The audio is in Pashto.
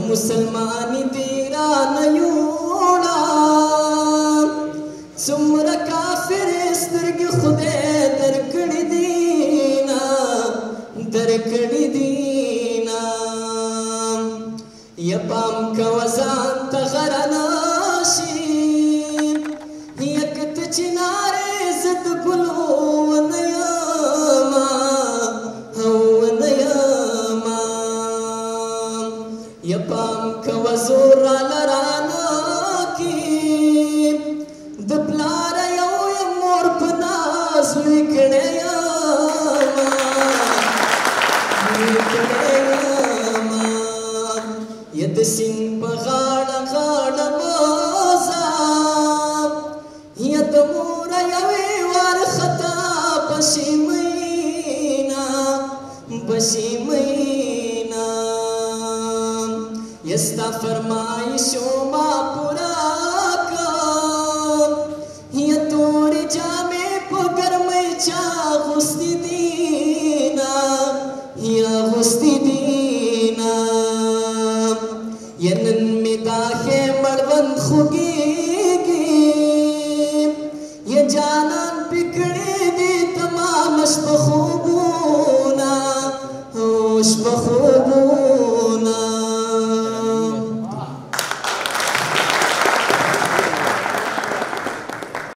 مسلمانی دیران یوڑا څومره کافر سترګې خدای درکړې دینا درکړې دینا یا پام کوه ځان ته غرناشي یک ته چنارې زه د ګلو ونه یمه او ونه یمه یا پام کوه زور راله رانکي د پلار یو یم مور په ناز لوی کړی یمه لوی کړی یمه یا د سیند په غاړه غاړه بازه یا د مور یوې وارخطا بشي مینا بشي مینا یا ستا فرمایشو